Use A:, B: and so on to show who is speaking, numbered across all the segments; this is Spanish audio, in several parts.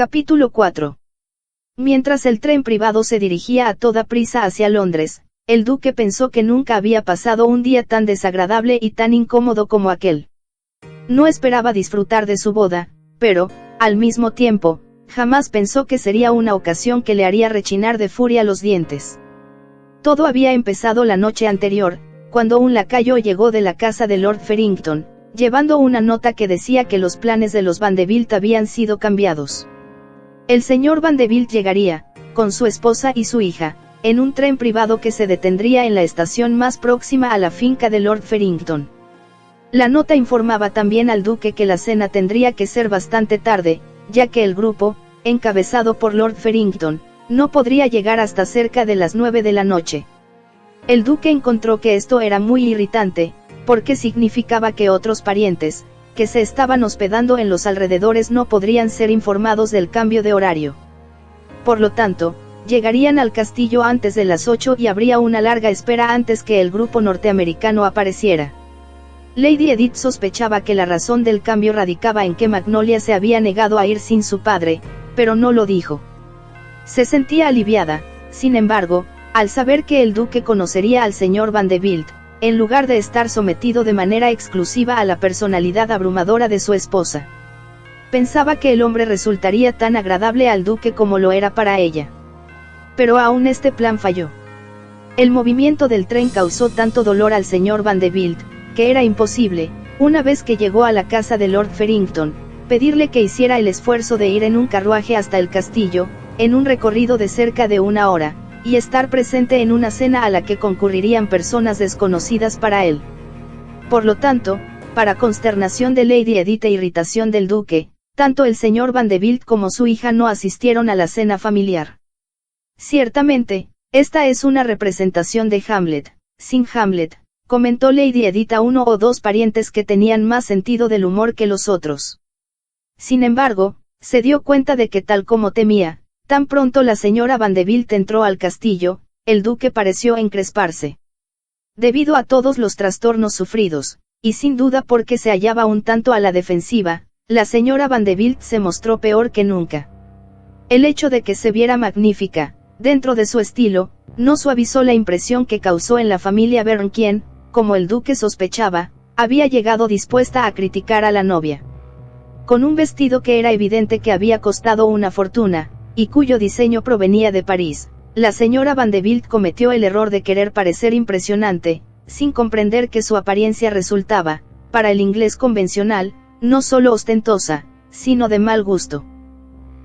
A: Capítulo 4. Mientras el tren privado se dirigía a toda prisa hacia Londres, el duque pensó que nunca había pasado un día tan desagradable y tan incómodo como aquel. No esperaba disfrutar de su boda, pero, al mismo tiempo, jamás pensó que sería una ocasión que le haría rechinar de furia los dientes. Todo había empezado la noche anterior, cuando un lacayo llegó de la casa de Lord Farrington, llevando una nota que decía que los planes de los Vanderbilt habían sido cambiados. El señor Vanderbilt llegaría, con su esposa y su hija, en un tren privado que se detendría en la estación más próxima a la finca de Lord Farrington. La nota informaba también al duque que la cena tendría que ser bastante tarde, ya que el grupo, encabezado por Lord Farrington, no podría llegar hasta cerca de las 9 de la noche. El duque encontró que esto era muy irritante, porque significaba que otros parientes, que se estaban hospedando en los alrededores no podrían ser informados del cambio de horario. Por lo tanto, llegarían al castillo antes de las 8 y habría una larga espera antes que el grupo norteamericano apareciera. Lady Edith sospechaba que la razón del cambio radicaba en que Magnolia se había negado a ir sin su padre, pero no lo dijo. Se sentía aliviada, sin embargo, al saber que el duque conocería al señor Vanderbilt, en lugar de estar sometido de manera exclusiva a la personalidad abrumadora de su esposa. Pensaba que el hombre resultaría tan agradable al duque como lo era para ella. Pero aún este plan falló. El movimiento del tren causó tanto dolor al señor Vanderbilt, que era imposible, una vez que llegó a la casa de Lord Farrington, pedirle que hiciera el esfuerzo de ir en un carruaje hasta el castillo, en un recorrido de cerca de 1 hora, y estar presente en una cena a la que concurrirían personas desconocidas para él. Por lo tanto, para consternación de Lady Edith e irritación del duque, tanto el señor Vanderbilt como su hija no asistieron a la cena familiar. Ciertamente, esta es una representación de Hamlet, sin Hamlet, comentó Lady Edith a 1 o 2 parientes que tenían más sentido del humor que los otros. Sin embargo, se dio cuenta de que tal como temía, tan pronto la señora Vanderbilt entró al castillo, el duque pareció encresparse. Debido a todos los trastornos sufridos, y sin duda porque se hallaba un tanto a la defensiva, la señora Vanderbilt se mostró peor que nunca. El hecho de que se viera magnífica, dentro de su estilo, no suavizó la impresión que causó en la familia Byrne quien, como el duque sospechaba, había llegado dispuesta a criticar a la novia. Con un vestido que era evidente que había costado una fortuna, y cuyo diseño provenía de París, la señora Vanderbilt cometió el error de querer parecer impresionante, sin comprender que su apariencia resultaba, para el inglés convencional, no solo ostentosa, sino de mal gusto.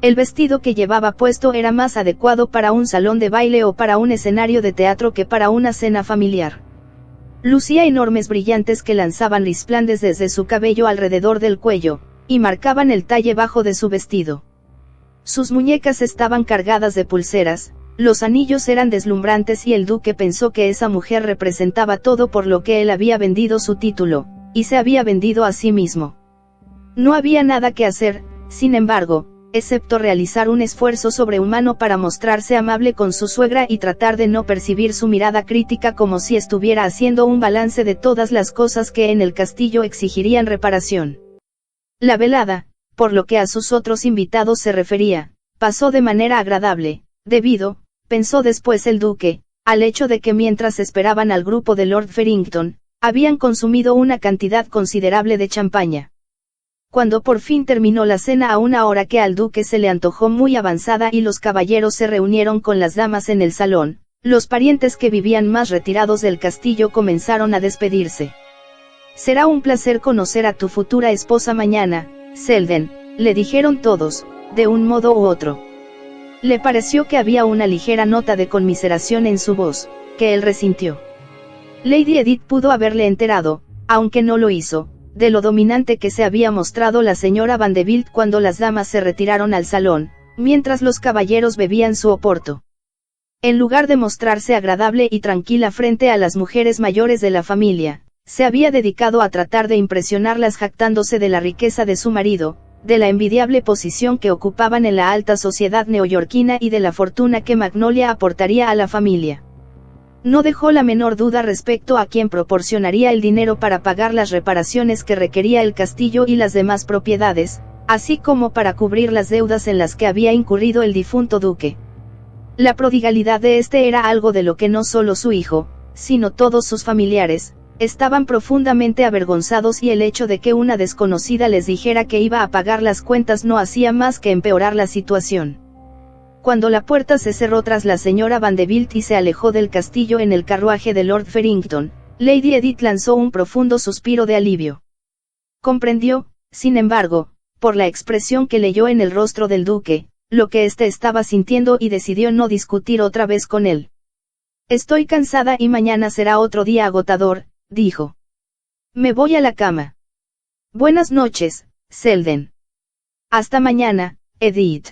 A: El vestido que llevaba puesto era más adecuado para un salón de baile o para un escenario de teatro que para una cena familiar. Lucía enormes brillantes que lanzaban resplandez desde su cabello alrededor del cuello, y marcaban el talle bajo de su vestido. Sus muñecas estaban cargadas de pulseras, los anillos eran deslumbrantes y el duque pensó que esa mujer representaba todo por lo que él había vendido su título, y se había vendido a sí mismo. No había nada que hacer, sin embargo, excepto realizar un esfuerzo sobrehumano para mostrarse amable con su suegra y tratar de no percibir su mirada crítica como si estuviera haciendo un balance de todas las cosas que en el castillo exigirían reparación. La velada, por lo que a sus otros invitados se refería, pasó de manera agradable, debido, pensó después el duque, al hecho de que mientras esperaban al grupo de Lord Farrington, habían consumido una cantidad considerable de champaña. Cuando por fin terminó la cena a una hora que al duque se le antojó muy avanzada y los caballeros se reunieron con las damas en el salón, los parientes que vivían más retirados del castillo comenzaron a despedirse. «Será un placer conocer a tu futura esposa mañana, Selden», le dijeron todos, de un modo u otro. Le pareció que había una ligera nota de conmiseración en su voz, que él resintió. Lady Edith pudo haberle enterado, aunque no lo hizo, de lo dominante que se había mostrado la señora Vanderbilt cuando las damas se retiraron al salón, mientras los caballeros bebían su oporto. En lugar de mostrarse agradable y tranquila frente a las mujeres mayores de la familia, se había dedicado a tratar de impresionarlas jactándose de la riqueza de su marido, de la envidiable posición que ocupaban en la alta sociedad neoyorquina y de la fortuna que Magnolia aportaría a la familia. No dejó la menor duda respecto a quién proporcionaría el dinero para pagar las reparaciones que requería el castillo y las demás propiedades, así como para cubrir las deudas en las que había incurrido el difunto duque. La prodigalidad de este era algo de lo que no solo su hijo, sino todos sus familiares, estaban profundamente avergonzados, y el hecho de que una desconocida les dijera que iba a pagar las cuentas no hacía más que empeorar la situación. Cuando la puerta se cerró tras la señora Vanderbilt y se alejó del castillo en el carruaje de Lord Farrington, Lady Edith lanzó un profundo suspiro de alivio. Comprendió, sin embargo, por la expresión que leyó en el rostro del duque, lo que éste estaba sintiendo, y decidió no discutir otra vez con él. «Estoy cansada y mañana será otro día agotador», dijo. «Me voy a la cama». «Buenas noches, Selden». «Hasta mañana, Edith».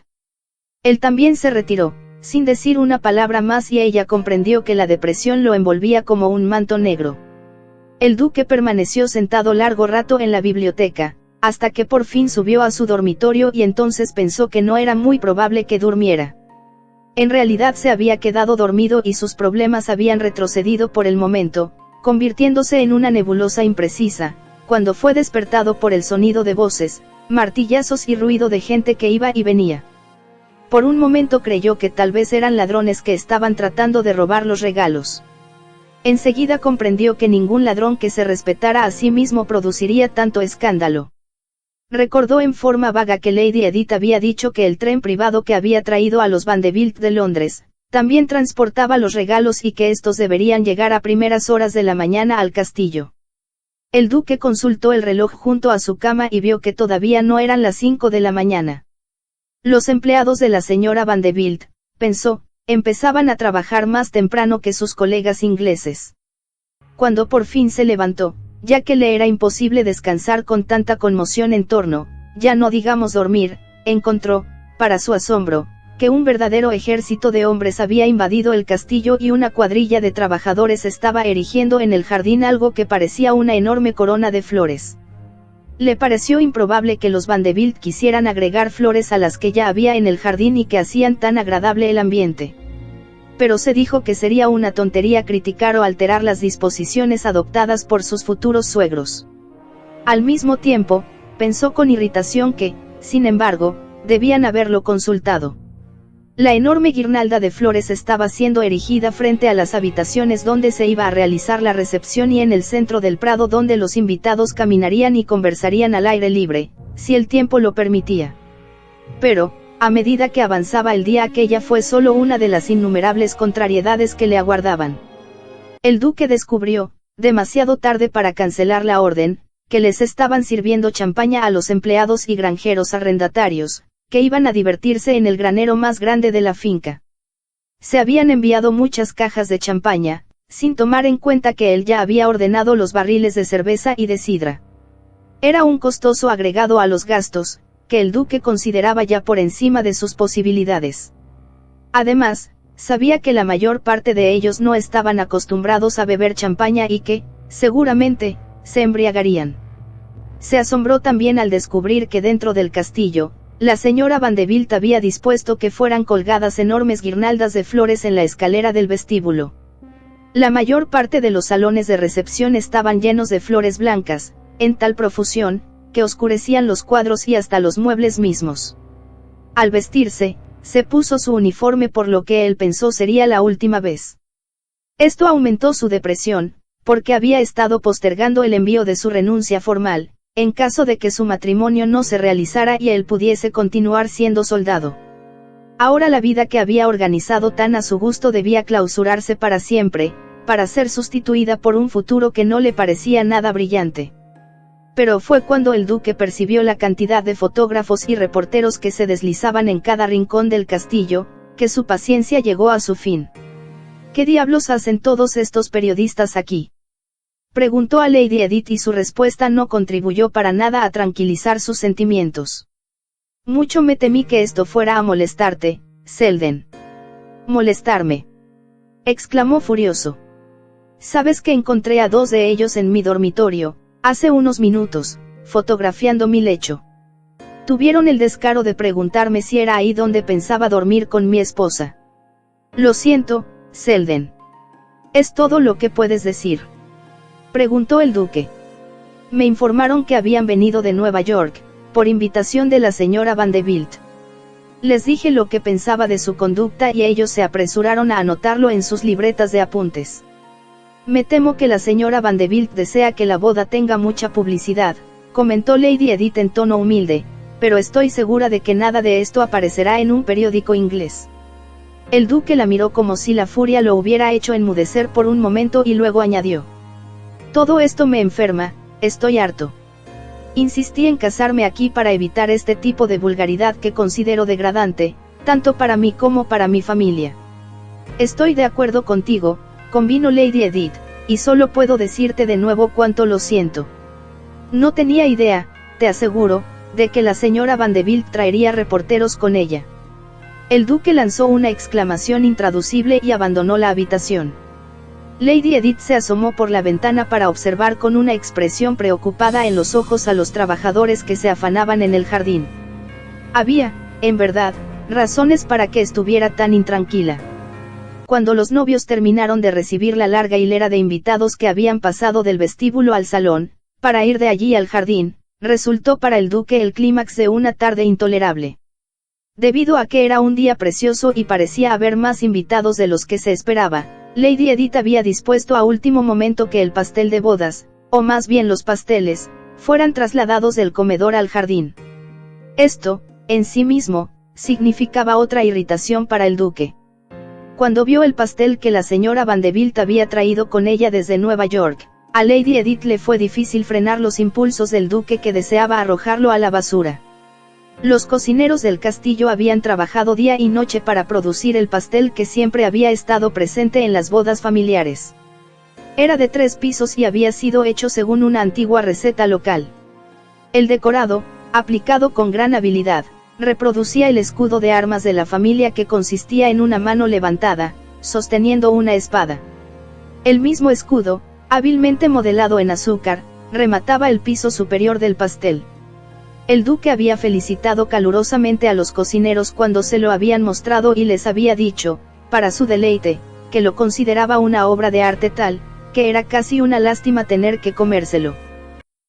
A: Él también se retiró, sin decir una palabra más, y ella comprendió que la depresión lo envolvía como un manto negro. El duque permaneció sentado largo rato en la biblioteca, hasta que por fin subió a su dormitorio, y entonces pensó que no era muy probable que durmiera. En realidad se había quedado dormido y sus problemas habían retrocedido por el momento, convirtiéndose en una nebulosa imprecisa, cuando fue despertado por el sonido de voces, martillazos y ruido de gente que iba y venía. Por un momento creyó que tal vez eran ladrones que estaban tratando de robar los regalos. Enseguida comprendió que ningún ladrón que se respetara a sí mismo produciría tanto escándalo. Recordó en forma vaga que Lady Edith había dicho que el tren privado que había traído a los Vanderbilt de Londres, también transportaba los regalos, y que estos deberían llegar a primeras horas de la mañana al castillo. El duque consultó el reloj junto a su cama y vio que todavía no eran las 5 de la mañana. Los empleados de la señora Vanderbilt, pensó, empezaban a trabajar más temprano que sus colegas ingleses. Cuando por fin se levantó, ya que le era imposible descansar con tanta conmoción en torno, ya no digamos dormir, encontró, para su asombro, que un verdadero ejército de hombres había invadido el castillo y una cuadrilla de trabajadores estaba erigiendo en el jardín algo que parecía una enorme corona de flores. Le pareció improbable que los Vanderbilt quisieran agregar flores a las que ya había en el jardín y que hacían tan agradable el ambiente. Pero se dijo que sería una tontería criticar o alterar las disposiciones adoptadas por sus futuros suegros. Al mismo tiempo, pensó con irritación que, sin embargo, debían haberlo consultado. La enorme guirnalda de flores estaba siendo erigida frente a las habitaciones donde se iba a realizar la recepción y en el centro del prado donde los invitados caminarían y conversarían al aire libre, si el tiempo lo permitía. Pero, a medida que avanzaba el día, aquella fue solo una de las innumerables contrariedades que le aguardaban. El duque descubrió, demasiado tarde para cancelar la orden, que les estaban sirviendo champaña a los empleados y granjeros arrendatarios, que iban a divertirse en el granero más grande de la finca. Se habían enviado muchas cajas de champaña, sin tomar en cuenta que él ya había ordenado los barriles de cerveza y de sidra. Era un costoso agregado a los gastos, que el duque consideraba ya por encima de sus posibilidades. Además, sabía que la mayor parte de ellos no estaban acostumbrados a beber champaña y que, seguramente, se embriagarían. Se asombró también al descubrir que dentro del castillo, la señora Vanderbilt había dispuesto que fueran colgadas enormes guirnaldas de flores en la escalera del vestíbulo. La mayor parte de los salones de recepción estaban llenos de flores blancas, en tal profusión, que oscurecían los cuadros y hasta los muebles mismos. Al vestirse, se puso su uniforme, por lo que él pensó sería la última vez. Esto aumentó su depresión, porque había estado postergando el envío de su renuncia formal, en caso de que su matrimonio no se realizara y él pudiese continuar siendo soldado. Ahora la vida que había organizado tan a su gusto debía clausurarse para siempre, para ser sustituida por un futuro que no le parecía nada brillante. Pero fue cuando el duque percibió la cantidad de fotógrafos y reporteros que se deslizaban en cada rincón del castillo, que su paciencia llegó a su fin. ¿Qué diablos hacen todos estos periodistas aquí?, preguntó a Lady Edith, y su respuesta no contribuyó para nada a tranquilizar sus sentimientos. Mucho me temí que esto fuera a molestarte, Selden. ¿Molestarme?, exclamó furioso. ¿Sabes que encontré a 2 de ellos en mi dormitorio, hace unos minutos, fotografiando mi lecho? Tuvieron el descaro de preguntarme si era ahí donde pensaba dormir con mi esposa. Lo siento, Selden. ¿Es todo lo que puedes decir?, preguntó el duque. Me informaron que habían venido de Nueva York, por invitación de la señora Vanderbilt. Les dije lo que pensaba de su conducta y ellos se apresuraron a anotarlo en sus libretas de apuntes. Me temo que la señora Vanderbilt desea que la boda tenga mucha publicidad, comentó Lady Edith en tono humilde, pero estoy segura de que nada de esto aparecerá en un periódico inglés. El duque la miró como si la furia lo hubiera hecho enmudecer por un momento y luego añadió: todo esto me enferma, estoy harto. Insistí en casarme aquí para evitar este tipo de vulgaridad que considero degradante, tanto para mí como para mi familia. Estoy de acuerdo contigo, convino Lady Edith, y solo puedo decirte de nuevo cuánto lo siento. No tenía idea, te aseguro, de que la señora Vanderbilt traería reporteros con ella. El duque lanzó una exclamación intraducible y abandonó la habitación. Lady Edith se asomó por la ventana para observar con una expresión preocupada en los ojos a los trabajadores que se afanaban en el jardín. Había, en verdad, razones para que estuviera tan intranquila. Cuando los novios terminaron de recibir la larga hilera de invitados que habían pasado del vestíbulo al salón, para ir de allí al jardín, resultó para el duque el clímax de una tarde intolerable. Debido a que era un día precioso y parecía haber más invitados de los que se esperaba, Lady Edith había dispuesto a último momento que el pastel de bodas, o más bien los pasteles, fueran trasladados del comedor al jardín. Esto, en sí mismo, significaba otra irritación para el duque. Cuando vio el pastel que la señora Vanderbilt había traído con ella desde Nueva York, a Lady Edith le fue difícil frenar los impulsos del duque que deseaba arrojarlo a la basura. Los cocineros del castillo habían trabajado día y noche para producir el pastel que siempre había estado presente en las bodas familiares. Era de 3 pisos y había sido hecho según una antigua receta local. El decorado, aplicado con gran habilidad, reproducía el escudo de armas de la familia que consistía en una mano levantada, sosteniendo una espada. El mismo escudo, hábilmente modelado en azúcar, remataba el piso superior del pastel. El duque había felicitado calurosamente a los cocineros cuando se lo habían mostrado y les había dicho, para su deleite, que lo consideraba una obra de arte tal, que era casi una lástima tener que comérselo.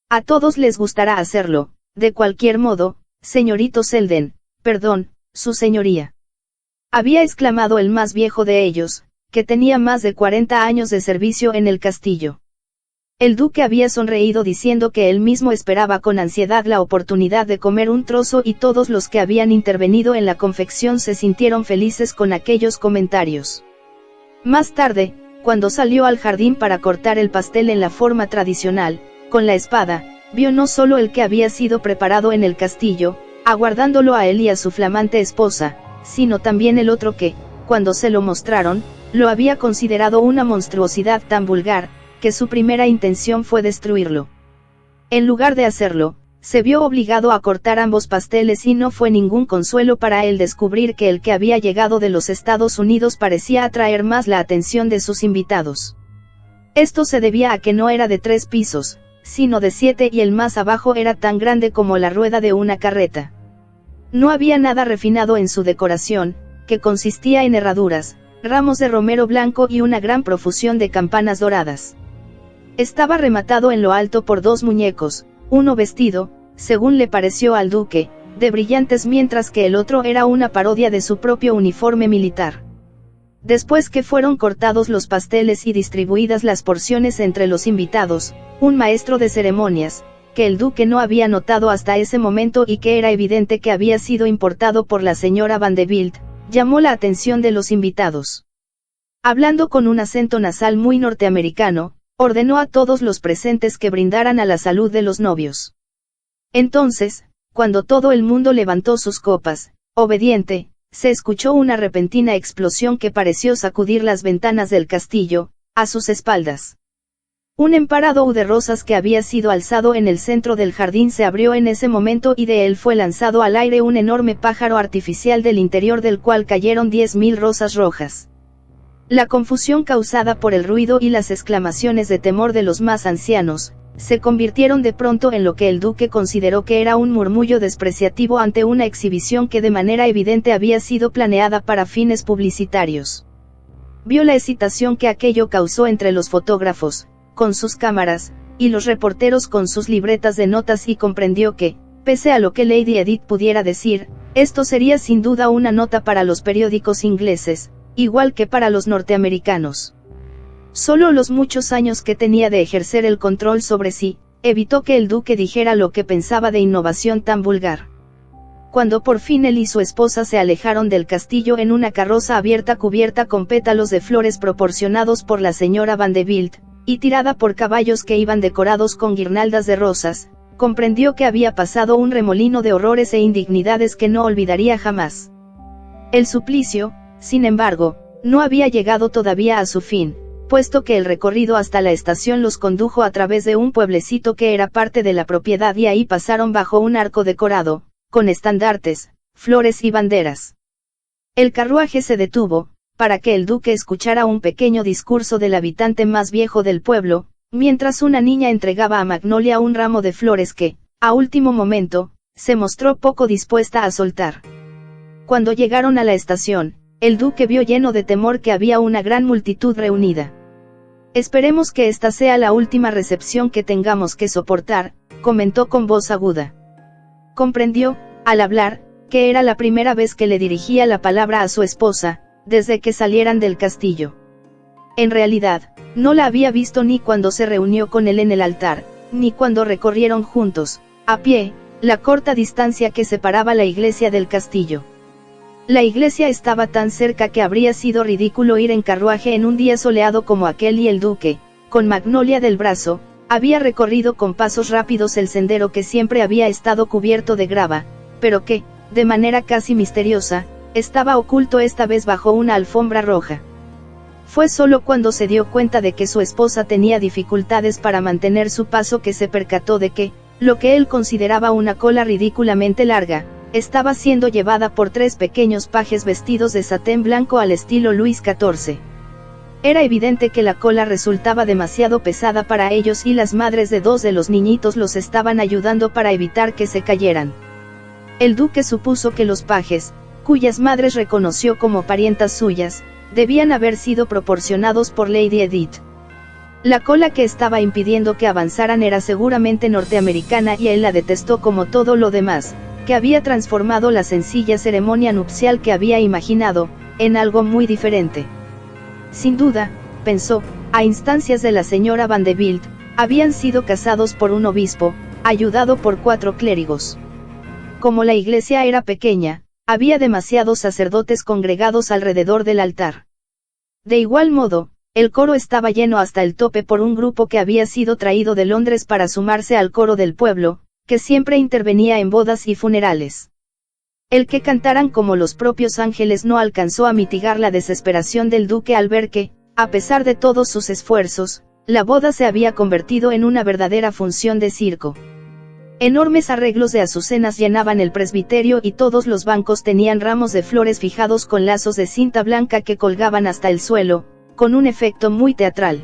A: A todos les gustará hacerlo, de cualquier modo, señorito Selden, perdón, su señoría. Había exclamado el más viejo de ellos, que tenía más de 40 años de servicio en el castillo. El duque había sonreído diciendo que él mismo esperaba con ansiedad la oportunidad de comer un trozo y todos los que habían intervenido en la confección se sintieron felices con aquellos comentarios. Más tarde, cuando salió al jardín para cortar el pastel en la forma tradicional, con la espada, vio no solo el que había sido preparado en el castillo, aguardándolo a él y a su flamante esposa, sino también el otro que, cuando se lo mostraron, lo había considerado una monstruosidad tan vulgar, que su primera intención fue destruirlo. En lugar de hacerlo, se vio obligado a cortar ambos pasteles y no fue ningún consuelo para él descubrir que el que había llegado de los Estados Unidos parecía atraer más la atención de sus invitados. Esto se debía a que no era de 3 pisos, sino de 7 y el más abajo era tan grande como la rueda de una carreta. No había nada refinado en su decoración, que consistía en herraduras, ramos de romero blanco y una gran profusión de campanas doradas. Estaba rematado en lo alto por 2 muñecos, uno vestido, según le pareció al duque, de brillantes mientras que el otro era una parodia de su propio uniforme militar. Después que fueron cortados los pasteles y distribuidas las porciones entre los invitados, un maestro de ceremonias, que el duque no había notado hasta ese momento y que era evidente que había sido importado por la señora Vanderbilt, llamó la atención de los invitados. Hablando con un acento nasal muy norteamericano, ordenó a todos los presentes que brindaran a la salud de los novios. Entonces, cuando todo el mundo levantó sus copas, obediente, se escuchó una repentina explosión que pareció sacudir las ventanas del castillo, a sus espaldas. Un emparado de rosas que había sido alzado en el centro del jardín se abrió en ese momento y de él fue lanzado al aire un enorme pájaro artificial del interior del cual cayeron 10.000 rosas rojas. La confusión causada por el ruido y las exclamaciones de temor de los más ancianos, se convirtieron de pronto en lo que el duque consideró que era un murmullo despreciativo ante una exhibición que de manera evidente había sido planeada para fines publicitarios. Vio la excitación que aquello causó entre los fotógrafos, con sus cámaras, y los reporteros con sus libretas de notas y comprendió que, Pese a lo que Lady Edith pudiera decir, esto sería sin duda una nota para los periódicos ingleses, igual que para los norteamericanos. Solo los muchos años que tenía de ejercer el control sobre sí, evitó que el duque dijera lo que pensaba de innovación tan vulgar. Cuando por fin él y su esposa se alejaron del castillo en una carroza abierta cubierta con pétalos de flores proporcionados por la señora Vanderbilt, y tirada por caballos que iban decorados con guirnaldas de rosas, comprendió que había pasado un remolino de horrores e indignidades que no olvidaría jamás. El suplicio, sin embargo, no había llegado todavía a su fin, puesto que el recorrido hasta la estación los condujo a través de un pueblecito que era parte de la propiedad y ahí pasaron bajo un arco decorado, con estandartes, flores y banderas. El carruaje se detuvo, para que el duque escuchara un pequeño discurso del habitante más viejo del pueblo, mientras una niña entregaba a Magnolia un ramo de flores que, a último momento, se mostró poco dispuesta a soltar. Cuando llegaron a la estación, el duque vio lleno de temor que había una gran multitud reunida. Esperemos que esta sea la última recepción que tengamos que soportar, comentó con voz aguda. Comprendió, al hablar, que era la primera vez que le dirigía la palabra a su esposa, desde que salieran del castillo. En realidad, no la había visto ni cuando se reunió con él en el altar, ni cuando recorrieron juntos, a pie, la corta distancia que separaba la iglesia del castillo. La iglesia estaba tan cerca que habría sido ridículo ir en carruaje en un día soleado como aquel y el duque, con Magnolia del brazo, había recorrido con pasos rápidos el sendero que siempre había estado cubierto de grava, pero que, de manera casi misteriosa, estaba oculto esta vez bajo una alfombra roja. Fue solo cuando se dio cuenta de que su esposa tenía dificultades para mantener su paso que se percató de que, lo que él consideraba una cola ridículamente larga, estaba siendo llevada por 3 pequeños pajes vestidos de satén blanco al estilo Luis XIV. Era evidente que la cola resultaba demasiado pesada para ellos y las madres de 2 de los niñitos los estaban ayudando para evitar que se cayeran. El duque supuso que los pajes, cuyas madres reconoció como parientas suyas, debían haber sido proporcionados por Lady Edith. La cola que estaba impidiendo que avanzaran era seguramente norteamericana y él la detestó como todo lo demás, que había transformado la sencilla ceremonia nupcial que había imaginado, en algo muy diferente. Sin duda, pensó, a instancias de la señora Vanderbilt, habían sido casados por un obispo, ayudado por 4 clérigos. Como la iglesia era pequeña, había demasiados sacerdotes congregados alrededor del altar. De igual modo, el coro estaba lleno hasta el tope por un grupo que había sido traído de Londres para sumarse al coro del pueblo, que siempre intervenía en bodas y funerales. El que cantaran como los propios ángeles no alcanzó a mitigar la desesperación del duque al ver que, a pesar de todos sus esfuerzos, la boda se había convertido en una verdadera función de circo. Enormes arreglos de azucenas llenaban el presbiterio y todos los bancos tenían ramos de flores fijados con lazos de cinta blanca que colgaban hasta el suelo, con un efecto muy teatral.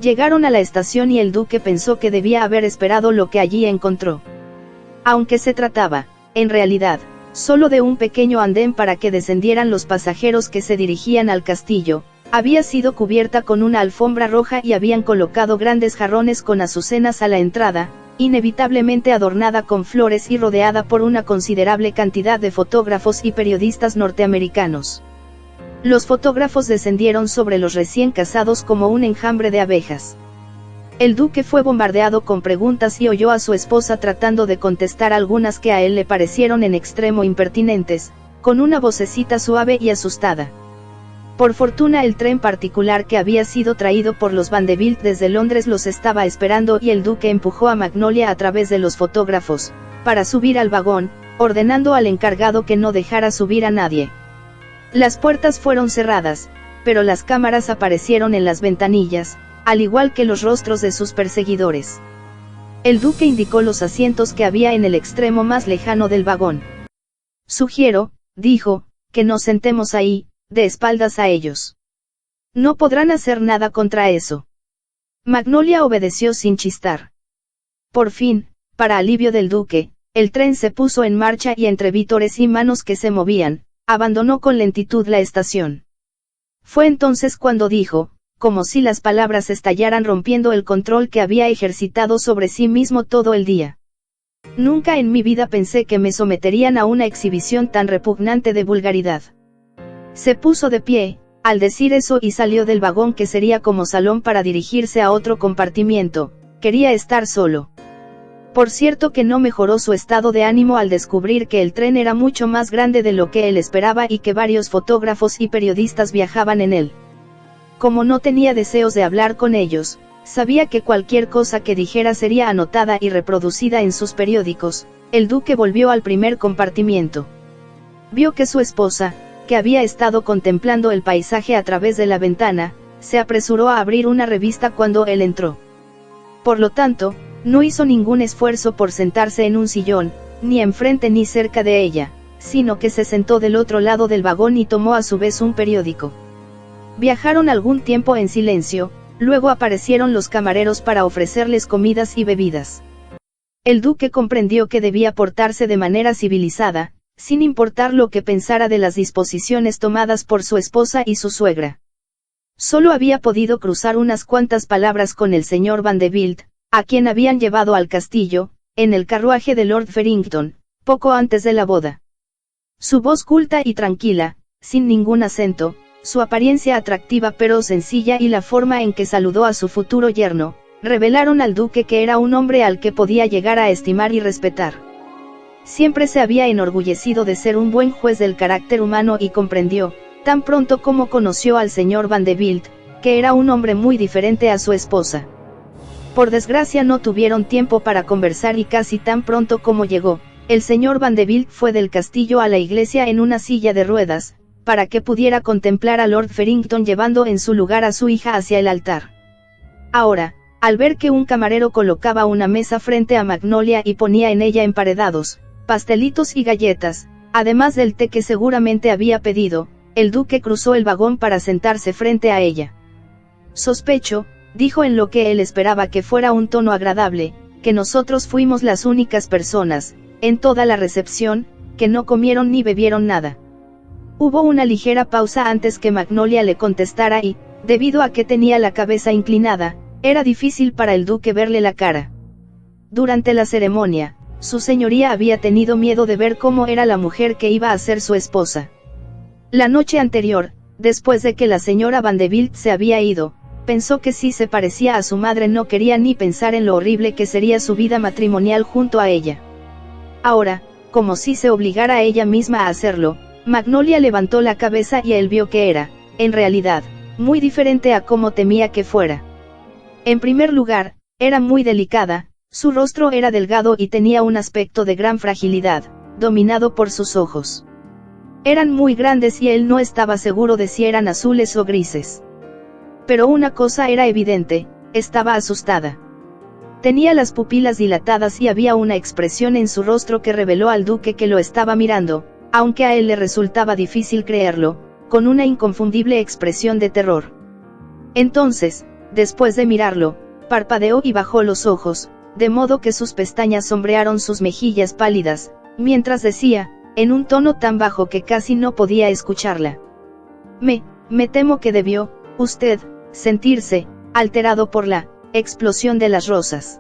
A: Llegaron a la estación y el duque pensó que debía haber esperado lo que allí encontró. Aunque se trataba, en realidad, solo de un pequeño andén para que descendieran los pasajeros que se dirigían al castillo, había sido cubierta con una alfombra roja y habían colocado grandes jarrones con azucenas a la entrada, inevitablemente adornada con flores y rodeada por una considerable cantidad de fotógrafos y periodistas norteamericanos. Los fotógrafos descendieron sobre los recién casados como un enjambre de abejas. El duque fue bombardeado con preguntas y oyó a su esposa tratando de contestar algunas que a él le parecieron en extremo impertinentes, con una vocecita suave y asustada. Por fortuna el tren particular que había sido traído por los Vanderbilt desde Londres los estaba esperando y el duque empujó a Magnolia a través de los fotógrafos, para subir al vagón, ordenando al encargado que no dejara subir a nadie. Las puertas fueron cerradas, pero las cámaras aparecieron en las ventanillas, al igual que los rostros de sus perseguidores. El duque indicó los asientos que había en el extremo más lejano del vagón. Sugiero, dijo, que nos sentemos ahí, de espaldas a ellos. No podrán hacer nada contra eso. Magnolia obedeció sin chistar. Por fin, para alivio del duque, el tren se puso en marcha y entre vítores y manos que se movían, abandonó con lentitud la estación. Fue entonces cuando dijo, como si las palabras estallaran rompiendo el control que había ejercitado sobre sí mismo todo el día. Nunca en mi vida pensé que me someterían a una exhibición tan repugnante de vulgaridad. Se puso de pie, al decir eso, y salió del vagón que sería como salón para dirigirse a otro compartimiento. Quería estar solo. Por cierto que no mejoró su estado de ánimo al descubrir que el tren era mucho más grande de lo que él esperaba y que varios fotógrafos y periodistas viajaban en él. Como no tenía deseos de hablar con ellos, sabía que cualquier cosa que dijera sería anotada y reproducida en sus periódicos. El duque volvió al primer compartimiento. Vio que su esposa, que había estado contemplando el paisaje a través de la ventana, se apresuró a abrir una revista cuando él entró. Por lo tanto, no hizo ningún esfuerzo por sentarse en un sillón, ni enfrente ni cerca de ella, sino que se sentó del otro lado del vagón y tomó a su vez un periódico. Viajaron algún tiempo en silencio, luego aparecieron los camareros para ofrecerles comidas y bebidas. El duque comprendió que debía portarse de manera civilizada, sin importar lo que pensara de las disposiciones tomadas por su esposa y su suegra. Solo había podido cruzar unas cuantas palabras con el señor Vanderbilt, a quien habían llevado al castillo, en el carruaje de Lord Farrington, poco antes de la boda. Su voz culta y tranquila, sin ningún acento, su apariencia atractiva pero sencilla y la forma en que saludó a su futuro yerno, revelaron al duque que era un hombre al que podía llegar a estimar y respetar. Siempre se había enorgullecido de ser un buen juez del carácter humano y comprendió, tan pronto como conoció al señor Vanderbilt, que era un hombre muy diferente a su esposa. Por desgracia no tuvieron tiempo para conversar y casi tan pronto como llegó, el señor Vanderbilt fue del castillo a la iglesia en una silla de ruedas, para que pudiera contemplar a Lord Farrington llevando en su lugar a su hija hacia el altar. Ahora, al ver que un camarero colocaba una mesa frente a Magnolia y ponía en ella emparedados, pastelitos y galletas, además del té que seguramente había pedido, el duque cruzó el vagón para sentarse frente a ella. Sospecho, dijo en lo que él esperaba que fuera un tono agradable, que nosotros fuimos las únicas personas, en toda la recepción, que no comieron ni bebieron nada. Hubo una ligera pausa antes que Magnolia le contestara y, debido a que tenía la cabeza inclinada, era difícil para el duque verle la cara. Durante la ceremonia, su señoría había tenido miedo de ver cómo era la mujer que iba a ser su esposa. La noche anterior, después de que la señora Vanderbilt se había ido, pensó que si se parecía a su madre no quería ni pensar en lo horrible que sería su vida matrimonial junto a ella. Ahora, como si se obligara a ella misma a hacerlo, Magnolia levantó la cabeza y él vio que era, en realidad, muy diferente a como temía que fuera. En primer lugar, era muy delicada, su rostro era delgado y tenía un aspecto de gran fragilidad, dominado por sus ojos. Eran muy grandes y él no estaba seguro de si eran azules o grises. Pero una cosa era evidente, estaba asustada. Tenía las pupilas dilatadas y había una expresión en su rostro que reveló al duque que lo estaba mirando, aunque a él le resultaba difícil creerlo, con una inconfundible expresión de terror. Entonces, después de mirarlo, parpadeó y bajó los ojos, de modo que sus pestañas sombrearon sus mejillas pálidas, mientras decía, en un tono tan bajo que casi no podía escucharla. Me temo que debió, usted, sentirse, alterado por la explosión de las rosas.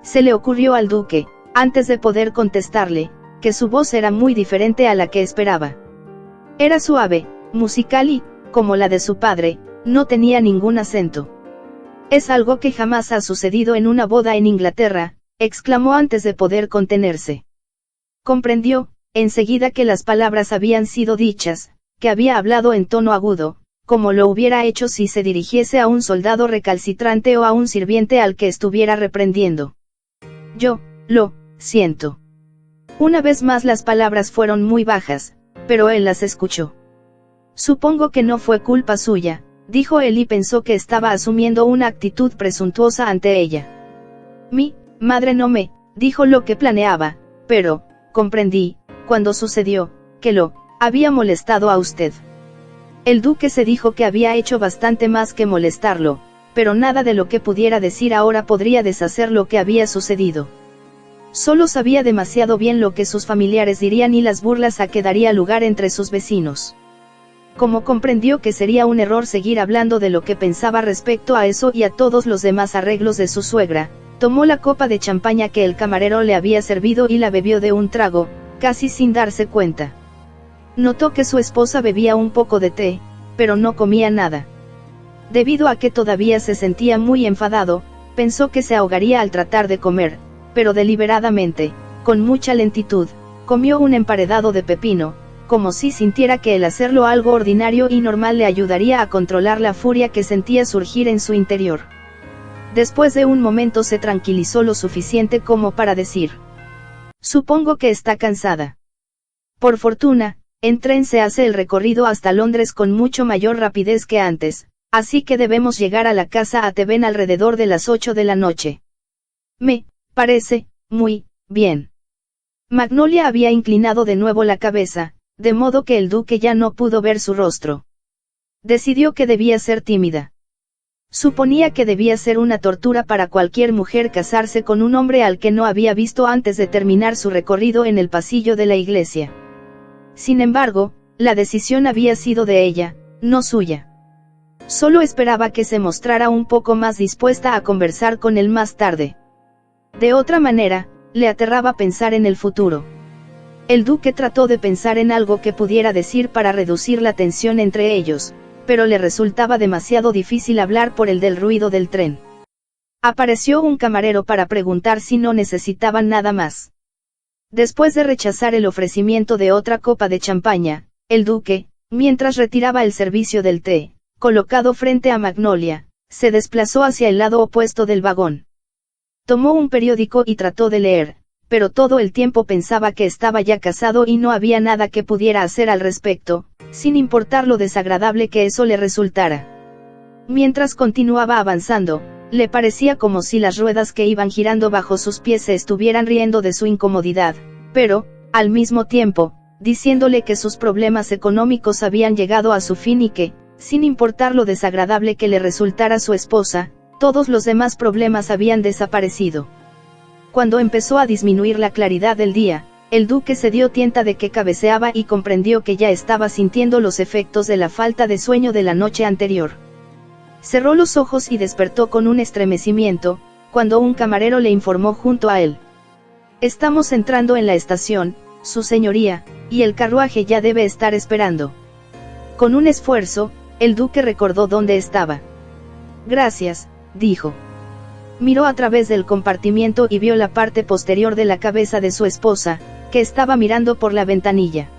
A: Se le ocurrió al duque, antes de poder contestarle, que su voz era muy diferente a la que esperaba. Era suave, musical y, como la de su padre, no tenía ningún acento. «Es algo que jamás ha sucedido en una boda en Inglaterra», exclamó antes de poder contenerse. Comprendió, enseguida que las palabras habían sido dichas, que había hablado en tono agudo, como lo hubiera hecho si se dirigiese a un soldado recalcitrante o a un sirviente al que estuviera reprendiendo. «Yo, lo siento». Una vez más las palabras fueron muy bajas, pero él las escuchó. «Supongo que no fue culpa suya», dijo él y pensó que estaba asumiendo una actitud presuntuosa ante ella. «Mi madre no me dijo lo que planeaba, pero, comprendí, cuando sucedió, que lo había molestado a usted». El duque se dijo que había hecho bastante más que molestarlo, pero nada de lo que pudiera decir ahora podría deshacer lo que había sucedido. Solo sabía demasiado bien lo que sus familiares dirían y las burlas a que daría lugar entre sus vecinos. Como comprendió que sería un error seguir hablando de lo que pensaba respecto a eso y a todos los demás arreglos de su suegra, Tomó la copa de champaña que el camarero le había servido y la bebió de un trago, casi sin darse cuenta. Notó que su esposa bebía un poco de té, pero no comía nada. Debido a que todavía se sentía muy enfadado, pensó que se ahogaría al tratar de comer, pero deliberadamente, con mucha lentitud, comió un emparedado de pepino, como si sintiera que el hacerlo algo ordinario y normal le ayudaría a controlar la furia que sentía surgir en su interior. Después de un momento se tranquilizó lo suficiente como para decir: «Supongo que está cansada. Por fortuna, en tren se hace el recorrido hasta Londres con mucho mayor rapidez que antes, así que debemos llegar a la casa Ateben alrededor de las 8 de la noche». «Me parece muy bien». Magnolia había inclinado de nuevo la cabeza, de modo que el duque ya no pudo ver su rostro. Decidió que debía ser tímida. Suponía que debía ser una tortura para cualquier mujer casarse con un hombre al que no había visto antes de terminar su recorrido en el pasillo de la iglesia. Sin embargo, la decisión había sido de ella, no suya. Solo esperaba que se mostrara un poco más dispuesta a conversar con él más tarde. De otra manera, le aterraba pensar en el futuro. El duque trató de pensar en algo que pudiera decir para reducir la tensión entre ellos, pero le resultaba demasiado difícil hablar por el del ruido del tren. Apareció un camarero para preguntar si no necesitaban nada más. Después de rechazar el ofrecimiento de otra copa de champaña, el duque, mientras retiraba el servicio del té, colocado frente a Magnolia, se desplazó hacia el lado opuesto del vagón. Tomó un periódico y trató de leer, pero todo el tiempo pensaba que estaba ya casado y no había nada que pudiera hacer al respecto, sin importar lo desagradable que eso le resultara. Mientras continuaba avanzando, le parecía como si las ruedas que iban girando bajo sus pies se estuvieran riendo de su incomodidad, pero, al mismo tiempo, diciéndole que sus problemas económicos habían llegado a su fin y que, sin importar lo desagradable que le resultara su esposa, todos los demás problemas habían desaparecido. Cuando empezó a disminuir la claridad del día, el duque se dio cuenta de que cabeceaba y comprendió que ya estaba sintiendo los efectos de la falta de sueño de la noche anterior. Cerró los ojos y despertó con un estremecimiento, cuando un camarero le informó junto a él: «Estamos entrando en la estación, su señoría, y el carruaje ya debe estar esperando». Con un esfuerzo, el duque recordó dónde estaba. «Gracias», dijo. Miró a través del compartimiento y vio la parte posterior de la cabeza de su esposa, que estaba mirando por la ventanilla.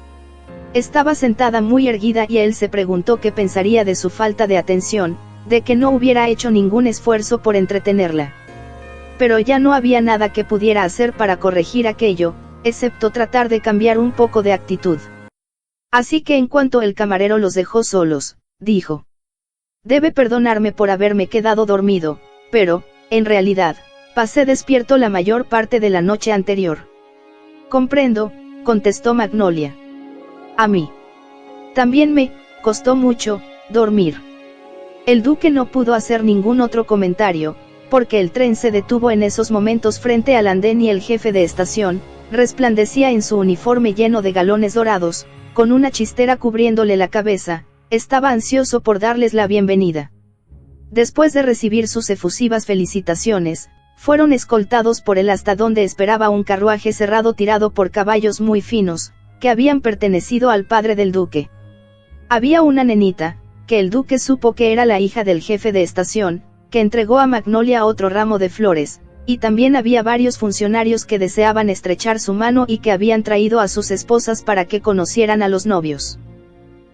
A: Estaba sentada muy erguida y él se preguntó qué pensaría de su falta de atención, de que no hubiera hecho ningún esfuerzo por entretenerla. Pero ya no había nada que pudiera hacer para corregir aquello, excepto tratar de cambiar un poco de actitud. Así que en cuanto el camarero los dejó solos, dijo: «Debe perdonarme por haberme quedado dormido, pero, en realidad, pasé despierto la mayor parte de la noche anterior». «Comprendo», contestó Magnolia. «A mí también me costó mucho dormir». El duque no pudo hacer ningún otro comentario, porque el tren se detuvo en esos momentos frente al andén y el jefe de estación, resplandecía en su uniforme lleno de galones dorados, con una chistera cubriéndole la cabeza, estaba ansioso por darles la bienvenida. Después de recibir sus efusivas felicitaciones, fueron escoltados por él hasta donde esperaba un carruaje cerrado tirado por caballos muy finos, que habían pertenecido al padre del duque. Había una nenita, que el duque supo que era la hija del jefe de estación, que entregó a Magnolia otro ramo de flores, y también había varios funcionarios que deseaban estrechar su mano y que habían traído a sus esposas para que conocieran a los novios.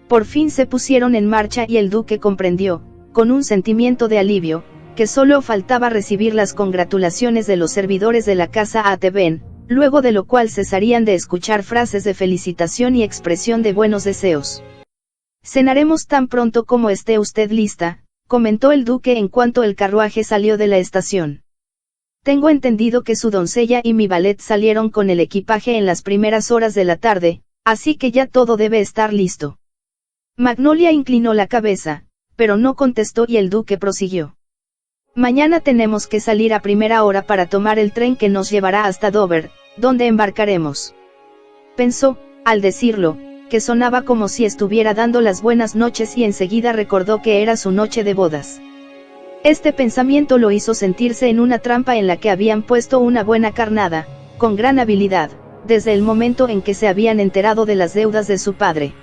A: Por fin se pusieron en marcha y el duque comprendió, con un sentimiento de alivio, que solo faltaba recibir las congratulaciones de los servidores de la casa Ateben, luego de lo cual cesarían de escuchar frases de felicitación y expresión de buenos deseos. «Cenaremos tan pronto como esté usted lista», comentó el duque en cuanto el carruaje salió de la estación. «Tengo entendido que su doncella y mi valet salieron con el equipaje en las primeras horas de la tarde, así que ya todo debe estar listo». Magnolia inclinó la cabeza, pero no contestó y el duque prosiguió: «Mañana tenemos que salir a primera hora para tomar el tren que nos llevará hasta Dover, donde embarcaremos». Pensó, al decirlo, que sonaba como si estuviera dando las buenas noches y enseguida recordó que era su noche de bodas. Este pensamiento lo hizo sentirse en una trampa en la que habían puesto una buena carnada, con gran habilidad, desde el momento en que se habían enterado de las deudas de su padre.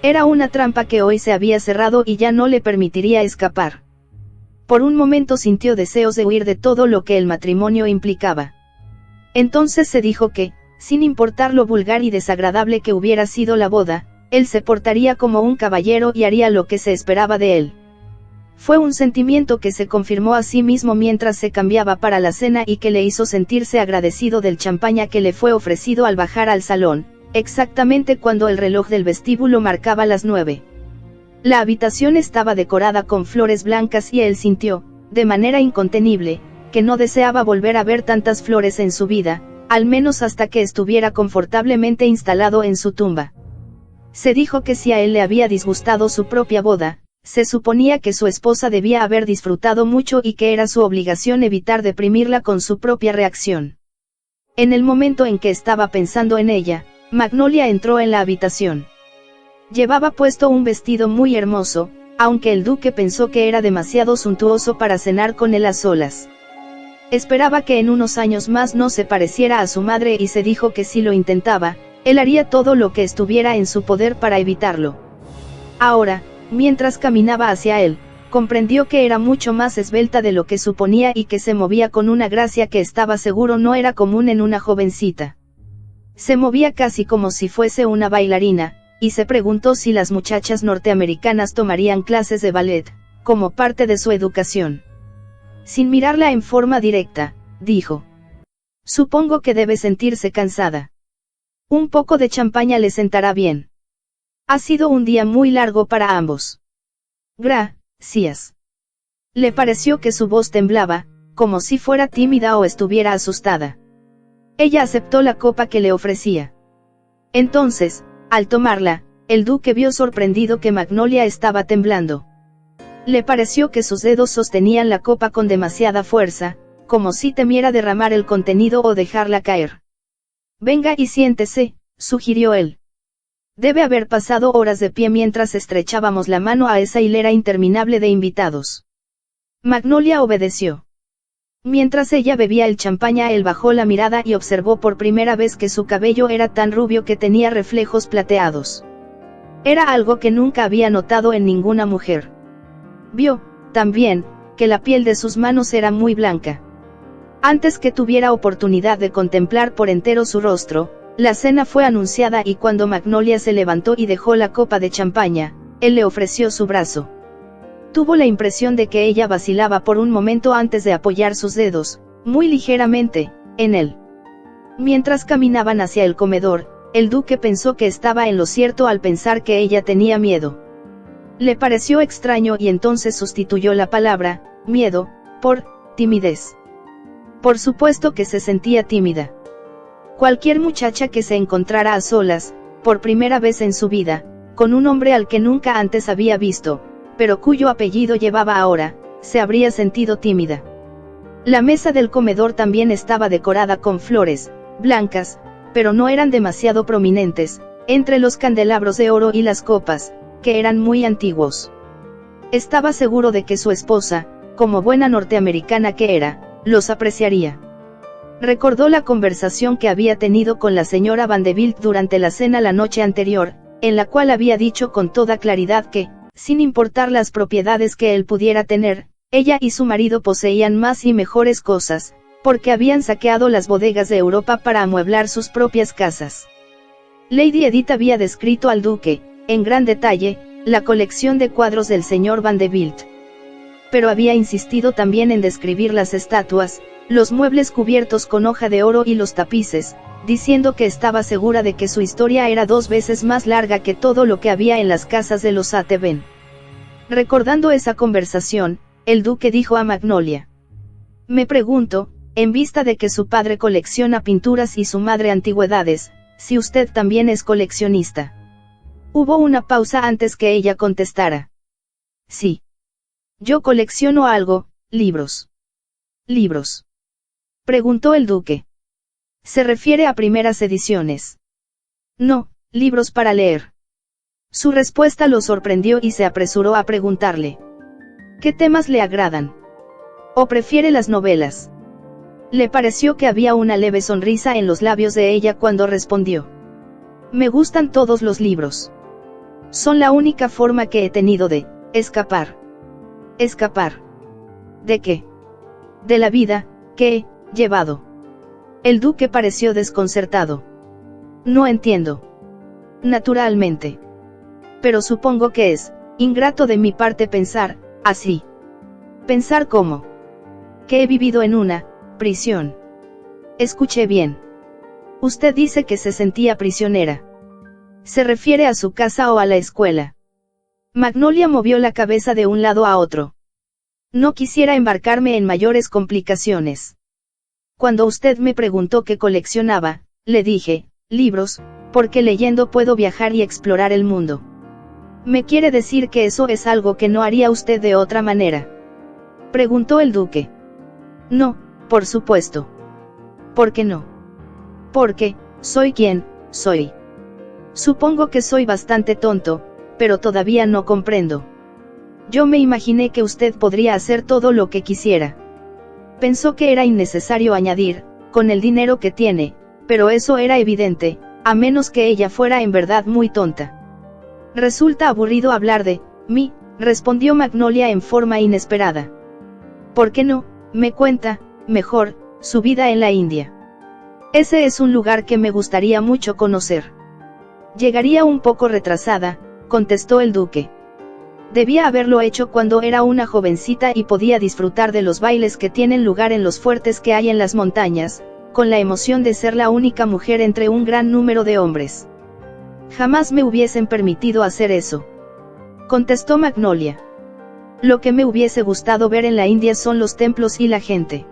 A: Era una trampa que hoy se había cerrado y ya no le permitiría escapar. Por un momento sintió deseos de huir de todo lo que el matrimonio implicaba. Entonces se dijo que, sin importar lo vulgar y desagradable que hubiera sido la boda, él se portaría como un caballero y haría lo que se esperaba de él. Fue un sentimiento que se confirmó a sí mismo mientras se cambiaba para la cena y que le hizo sentirse agradecido del champaña que le fue ofrecido al bajar al salón, exactamente cuando el reloj del vestíbulo marcaba las 9. La habitación estaba decorada con flores blancas y él sintió, de manera incontenible, que no deseaba volver a ver tantas flores en su vida, al menos hasta que estuviera confortablemente instalado en su tumba. Se dijo que si a él le había disgustado su propia boda, se suponía que su esposa debía haber disfrutado mucho y que era su obligación evitar deprimirla con su propia reacción. En el momento en que estaba pensando en ella, Magnolia entró en la habitación. Llevaba puesto un vestido muy hermoso, aunque el duque pensó que era demasiado suntuoso para cenar con él a solas. Esperaba que en unos años más no se pareciera a su madre y se dijo que si lo intentaba, él haría todo lo que estuviera en su poder para evitarlo. Ahora, mientras caminaba hacia él, comprendió que era mucho más esbelta de lo que suponía y que se movía con una gracia que estaba seguro no era común en una jovencita. Se movía casi como si fuese una bailarina, y se preguntó si las muchachas norteamericanas tomarían clases de ballet, como parte de su educación. Sin mirarla en forma directa, dijo: «Supongo que debe sentirse cansada. Un poco de champaña le sentará bien. Ha sido un día muy largo para ambos». «Gracias». Le pareció que su voz temblaba, como si fuera tímida o estuviera asustada. Ella aceptó la copa que le ofrecía. Entonces, al tomarla, el duque vio sorprendido que Magnolia estaba temblando. Le pareció que sus dedos sostenían la copa con demasiada fuerza, como si temiera derramar el contenido o dejarla caer. «Venga y siéntese», sugirió él. Debe haber pasado horas de pie mientras estrechábamos la mano a esa hilera interminable de invitados. Magnolia obedeció. Mientras ella bebía el champaña, él bajó la mirada y observó por primera vez que su cabello era tan rubio que tenía reflejos plateados. Era algo que nunca había notado en ninguna mujer. Vio, también, que la piel de sus manos era muy blanca. Antes que tuviera oportunidad de contemplar por entero su rostro, la cena fue anunciada y cuando Magnolia se levantó y dejó la copa de champaña, él le ofreció su brazo. Tuvo la impresión de que ella vacilaba por un momento antes de apoyar sus dedos, muy ligeramente, en él. Mientras caminaban hacia el comedor, el duque pensó que estaba en lo cierto al pensar que ella tenía miedo. Le pareció extraño y entonces sustituyó la palabra miedo por timidez. Por supuesto que se sentía tímida. Cualquier muchacha que se encontrara a solas, por primera vez en su vida, con un hombre al que nunca antes había visto, pero cuyo apellido llevaba ahora, se habría sentido tímida. La mesa del comedor también estaba decorada con flores, blancas, pero no eran demasiado prominentes, entre los candelabros de oro y las copas, que eran muy antiguos. Estaba seguro de que su esposa, como buena norteamericana que era, los apreciaría. Recordó la conversación que había tenido con la señora Vanderbilt durante la cena la noche anterior, en la cual había dicho con toda claridad que, sin importar las propiedades que él pudiera tener, ella y su marido poseían más y mejores cosas, porque habían saqueado las bodegas de Europa para amueblar sus propias casas. Lady Edith había descrito al duque, en gran detalle, la colección de cuadros del señor Vanderbilt. Pero había insistido también en describir las estatuas, los muebles cubiertos con hoja de oro y los tapices, diciendo que estaba segura de que su historia era 2 veces más larga que todo lo que había en las casas de los Ateven. Recordando esa conversación, el duque dijo a Magnolia: «Me pregunto, en vista de que su padre colecciona pinturas y su madre antigüedades, si usted también es coleccionista». Hubo una pausa antes que ella contestara. «Sí. Yo colecciono algo, libros». «¿Libros?», preguntó el duque. «¿Se refiere a primeras ediciones?». «No, libros para leer». Su respuesta lo sorprendió y se apresuró a preguntarle: «¿Qué temas le agradan?». ¿O prefiere las novelas? Le pareció que había una leve sonrisa en los labios de ella cuando respondió. Me gustan todos los libros. Son la única forma que he tenido de escapar. ¿Escapar? ¿De qué? De la vida que he llevado. El duque pareció desconcertado. No entiendo. Naturalmente. Pero supongo que es ingrato de mi parte pensar así. ¿Pensar cómo? Que he vivido en una prisión. Escuché bien. Usted dice que se sentía prisionera. ¿Se refiere a su casa o a la escuela? Magnolia movió la cabeza de un lado a otro. No quisiera embarcarme en mayores complicaciones. Cuando usted me preguntó qué coleccionaba, le dije, libros, porque leyendo puedo viajar y explorar el mundo. ¿Me quiere decir que eso es algo que no haría usted de otra manera? Preguntó el duque. No, por supuesto. ¿Por qué no? Porque, soy quien soy. Supongo que soy bastante tonto, pero todavía no comprendo. Yo me imaginé que usted podría hacer todo lo que quisiera. Pensó que era innecesario añadir, con el dinero que tiene, pero eso era evidente, a menos que ella fuera en verdad muy tonta. Resulta aburrido hablar de mí, respondió Magnolia en forma inesperada. ¿Por qué no me cuenta, mejor, su vida en la India? Ese es un lugar que me gustaría mucho conocer. Llegaría un poco retrasada, contestó el duque. Debía haberlo hecho cuando era una jovencita y podía disfrutar de los bailes que tienen lugar en los fuertes que hay en las montañas, con la emoción de ser la única mujer entre un gran número de hombres. Jamás me hubiesen permitido hacer eso, contestó Magnolia. Lo que me hubiese gustado ver en la India son los templos y la gente.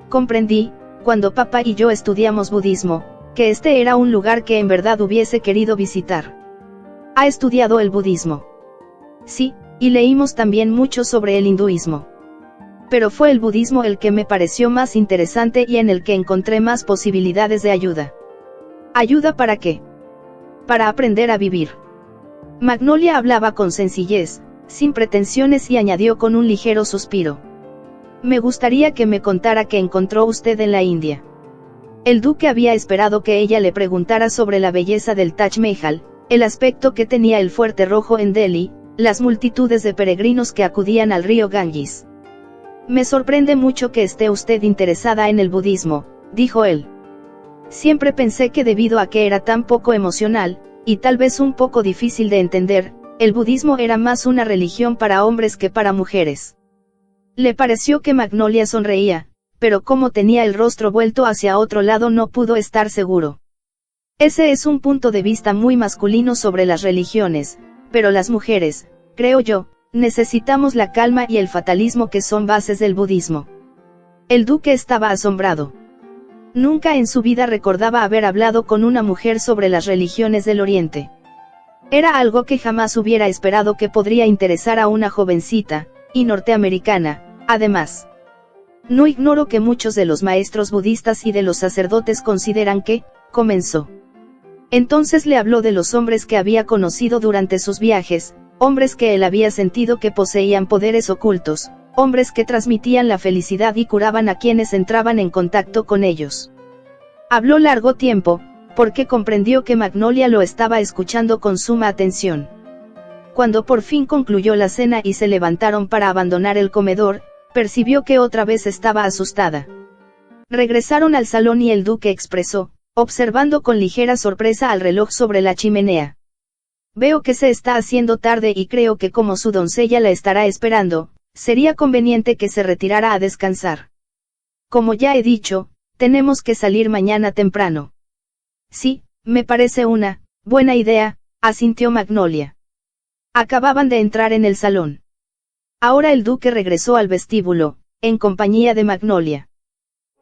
A: Comprendí, cuando papá y yo estudiamos budismo, que este era un lugar que en verdad hubiese querido visitar. ¿Ha estudiado el budismo? Sí, y leímos también mucho sobre el hinduismo. Pero fue el budismo el que me pareció más interesante y en el que encontré más posibilidades de ayuda. ¿Ayuda para qué? Para aprender a vivir. Magnolia hablaba con sencillez, sin pretensiones y añadió con un ligero suspiro. Me gustaría que me contara qué encontró usted en la India. El duque había esperado que ella le preguntara sobre la belleza del Taj Mahal, el aspecto que tenía el Fuerte Rojo en Delhi, las multitudes de peregrinos que acudían al río Ganges. Me sorprende mucho que esté usted interesada en el budismo, dijo él. Siempre pensé que debido a que era tan poco emocional, y tal vez un poco difícil de entender, el budismo era más una religión para hombres que para mujeres. Le pareció que Magnolia sonreía, pero como tenía el rostro vuelto hacia otro lado no pudo estar seguro. Ese es un punto de vista muy masculino sobre las religiones, pero las mujeres, creo yo, necesitamos la calma y el fatalismo que son bases del budismo. El duque estaba asombrado. Nunca en su vida recordaba haber hablado con una mujer sobre las religiones del Oriente. Era algo que jamás hubiera esperado que podría interesar a una jovencita, y norteamericana, además. No ignoro que muchos de los maestros budistas y de los sacerdotes consideran que, comenzó. Entonces le habló de los hombres que había conocido durante sus viajes, hombres que él había sentido que poseían poderes ocultos, hombres que transmitían la felicidad y curaban a quienes entraban en contacto con ellos. Habló largo tiempo, porque comprendió que Magnolia lo estaba escuchando con suma atención. Cuando por fin concluyó la cena y se levantaron para abandonar el comedor, percibió que otra vez estaba asustada. Regresaron al salón y el duque expresó, observando con ligera sorpresa al reloj sobre la chimenea. Veo que se está haciendo tarde y creo que como su doncella la estará esperando, sería conveniente que se retirara a descansar. Como ya he dicho, tenemos que salir mañana temprano. Sí, me parece una buena idea, asintió Magnolia. Acababan de entrar en el salón. Ahora el duque regresó al vestíbulo, en compañía de Magnolia.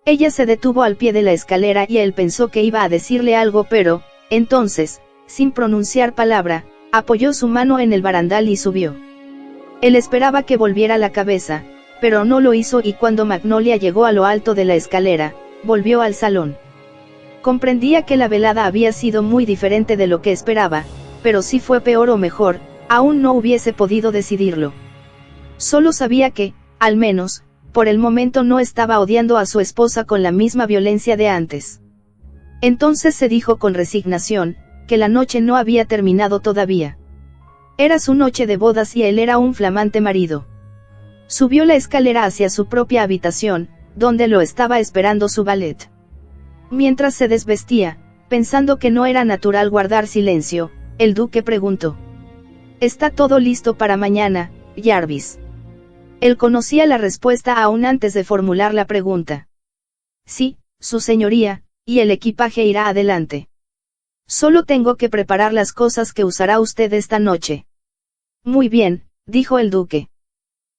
A: Ella se detuvo al pie de la escalera y él pensó que iba a decirle algo pero, entonces, sin pronunciar palabra, apoyó su mano en el barandal y subió. Él esperaba que volviera la cabeza, pero no lo hizo y cuando Magnolia llegó a lo alto de la escalera, volvió al salón. Comprendía que la velada había sido muy diferente de lo que esperaba, pero si fue peor o mejor, aún no hubiese podido decidirlo. Solo sabía que, al menos, por el momento no estaba odiando a su esposa con la misma violencia de antes. Entonces se dijo con resignación, que la noche no había terminado todavía. Era su noche de bodas y él era un flamante marido. Subió la escalera hacia su propia habitación, donde lo estaba esperando su valet. Mientras se desvestía, pensando que no era natural guardar silencio, el duque preguntó: «¿Está todo listo para mañana, Jarvis?» Él conocía la respuesta aún antes de formular la pregunta. «Sí, su señoría, y el equipaje irá adelante. Solo tengo que preparar las cosas que usará usted esta noche». «Muy bien», dijo el duque.